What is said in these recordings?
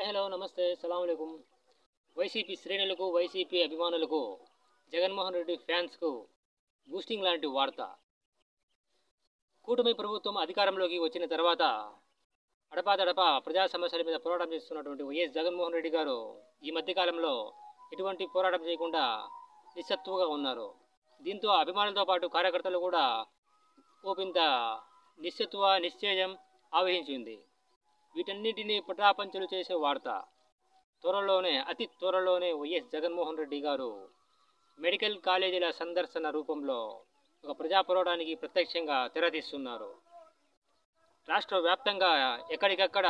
Hi hello నమస్తే సలాంకం YCP శ్రేణులకు YCP అభిమానులకు జగన్మోహన్ రెడ్డి ఫ్యాన్స్కు బూస్టింగ్ లాంటి వార్త. కూటమి ప్రభుత్వం అధికారంలోకి వచ్చిన తర్వాత అడపాదడపా ప్రజా సమస్యల మీద పోరాటం చేస్తున్నటువంటి వైఎస్ జగన్మోహన్ రెడ్డి గారు ఈ మధ్యకాలంలో ఎటువంటి పోరాటం చేయకుండా నిస్సత్తుగా ఉన్నారు. దీంతో అభిమానులతో పాటు కార్యకర్తలు కూడా ఓపింత నిస్సత్తువ నిశ్చయం ఆవహించింది. వీటన్నిటినీ పటాపంచలు చేసే వార్త. అతి త్వరలోనే వైఎస్ జగన్మోహన్ రెడ్డి గారు మెడికల్ కాలేజీల సందర్శన రూపంలో ఒక ప్రజా పోరాటానికి ప్రత్యక్షంగా తెరతీస్తున్నారు. రాష్ట్ర వ్యాప్తంగా ఎక్కడికక్కడ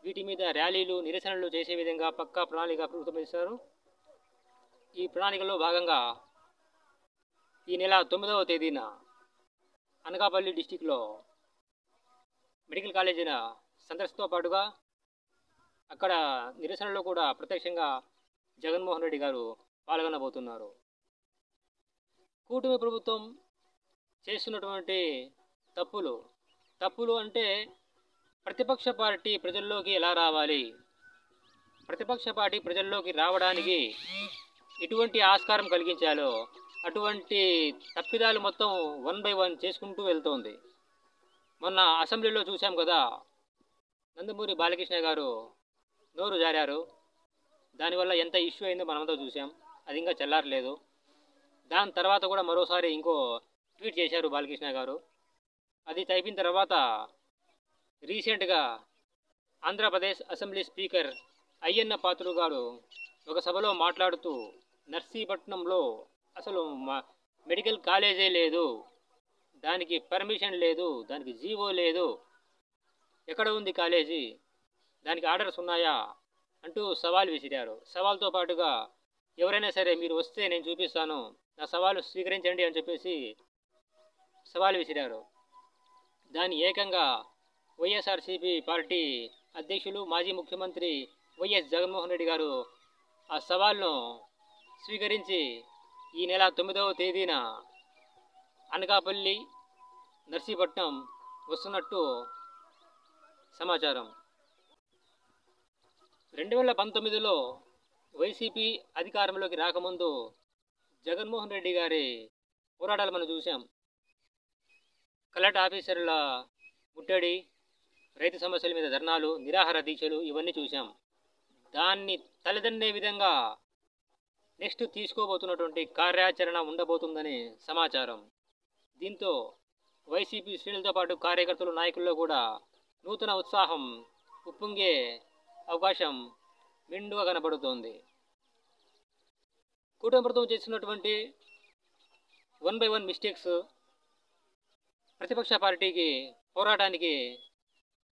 వీటి మీద ర్యాలీలు నిరసనలు చేసే విధంగా పక్కా ప్రణాళిక రూపొందిస్తారు. ఈ ప్రణాళికలో భాగంగా ఈ నెల 9వ తేదీన అనకాపల్లి డిస్టిక్లో మెడికల్ కాలేజీల సందర్శనతో పాటుగా అక్కడ నిరసనలో కూడా ప్రత్యక్షంగా జగన్మోహన్ రెడ్డి గారు పాల్గొనబోతున్నారు. కూటమి ప్రభుత్వం చేస్తున్నటువంటి తప్పులు అంటే ప్రతిపక్ష పార్టీ ప్రజల్లోకి ఎలా రావాలి, ప్రతిపక్ష పార్టీ ప్రజల్లోకి రావడానికి ఎటువంటి ఆస్కారం కలిగించాలో అటువంటి తప్పిదాలు మొత్తం 1 by 1 చేసుకుంటూ వెళ్తోంది. మొన్న అసెంబ్లీలో చూసాం కదా, నందమూరి బాలకృష్ణ గారు నోరు జారారు. దానివల్ల ఎంత ఇష్యూ అయిందో మనమంతా చూసాం. అది ఇంకా చల్లారలేదు. దాని తర్వాత కూడా మరోసారి ఇంకో ట్వీట్ చేశారు బాలకృష్ణ గారు. అది అయిపోయిన తర్వాత రీసెంట్గా ఆంధ్రప్రదేశ్ అసెంబ్లీ స్పీకర్ అయ్యన్న పాత్రుడు గారు ఒక సభలో మాట్లాడుతూ నర్సీపట్నంలో అసలు మెడికల్ కాలేజే లేదు, దానికి పర్మిషన్ లేదు, దానికి జీవో లేదు, ఎక్కడ ఉంది కాలేజీ, దానికి ఆర్డర్స్ ఉన్నాయా అంటూ సవాల్ విసిరారు. సవాల్తో పాటుగా ఎవరైనా సరే మీరు వస్తే నేను చూపిస్తాను, నా సవాలు స్వీకరించండి అని చెప్పేసి సవాల్ విసిరారు. దాన్ని ఏకంగా వైఎస్ఆర్సీపీ పార్టీ అధ్యక్షులు మాజీ ముఖ్యమంత్రి వైఎస్ జగన్మోహన్ రెడ్డి గారు ఆ సవాల్ను స్వీకరించి ఈ నెల 9వ తేదీన అనకాపల్లి నర్సీపట్నం వస్తున్నట్టు సమాచారం. 2019లో వైసీపీ అధికారంలోకి రాకముందు జగన్మోహన్ రెడ్డి గారి పోరాటాలు మనం చూసాం. కలెక్టర్ ఆఫీసర్ల ముట్టడి, రైతు సమస్యల మీద ధర్నాలు, నిరాహార దీక్షలు ఇవన్నీ చూసాం. దాన్ని తలదన్నే విధంగా నెక్స్ట్ తీసుకోబోతున్నటువంటి కార్యాచరణ ఉండబోతుందని సమాచారం. దీంతో వైసీపీ శ్రేణులతో పాటు కార్యకర్తలు, నాయకుల్లో కూడా నూతన ఉత్సాహం ఉప్పొంగే అవకాశం మెండుగా కనబడుతోంది. కూటమి ప్రభుత్వం చేస్తున్నటువంటి 1 by 1 మిస్టేక్స్ ప్రతిపక్ష పార్టీకి పోరాటానికి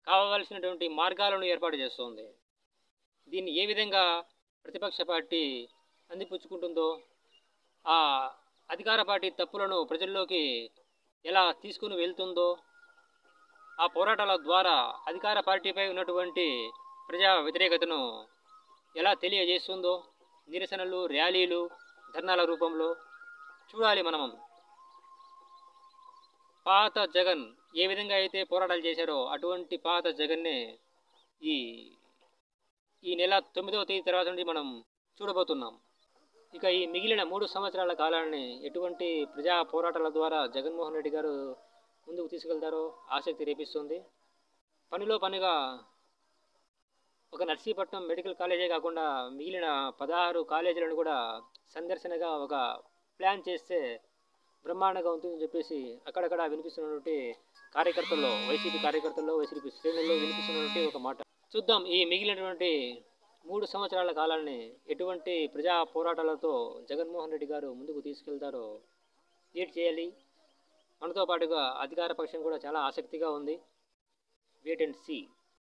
కావాల్సినటువంటి మార్గాలను ఏర్పాటు చేస్తోంది. దీన్ని ఏ విధంగా ప్రతిపక్ష పార్టీ అందిపుచ్చుకుంటుందో, ఆ అధికార పార్టీ తప్పులను ప్రజల్లోకి ఎలా తీసుకుని వెళ్తుందో, ఆ పోరాటాల ద్వారా అధికార పార్టీపై ఉన్నటువంటి ప్రజా వ్యతిరేకతను ఎలా తెలియజేస్తుందో నిరసనలు, ర్యాలీలు, ధర్నాల రూపంలో చూడాలి. మనం పాత జగన్ ఏ విధంగా అయితే పోరాటాలు చేశారో అటువంటి పాత జగన్నే ఈ నెల 9వ తేదీ తర్వాత నుండి మనం చూడబోతున్నాం. ఇక ఈ మిగిలిన 3 సంవత్సరాల కాలాన్ని ఎటువంటి ప్రజా పోరాటాల ద్వారా జగన్మోహన్ రెడ్డి గారు ముందుకు తీసుకెళ్తారో ఆసక్తి రేపిస్తుంది. పనిలో పనిగా ఒక నర్సీపట్నం మెడికల్ కాలేజే కాకుండా మిగిలిన 16 కాలేజీలను కూడా సందర్శనగా ఒక ప్లాన్ చేస్తే బ్రహ్మాండంగా ఉంటుందని చెప్పేసి అక్కడక్కడ వినిపిస్తున్నటువంటి కార్యకర్తల్లో, వైసీపీ కార్యకర్తల్లో, వైసీపీ శ్రేణుల్లో వినిపిస్తున్నటువంటి ఒక మాట. చూద్దాం ఈ మిగిలినటువంటి 3 సంవత్సరాల కాలాన్ని ఎటువంటి ప్రజా పోరాటాలతో జగన్మోహన్ రెడ్డి గారు ముందుకు తీసుకెళ్తారో లీడ్ చేయాలి. మనతో పాటుగా అధికార పక్షం కూడా చాలా ఆసక్తిగా ఉంది. Wait and see.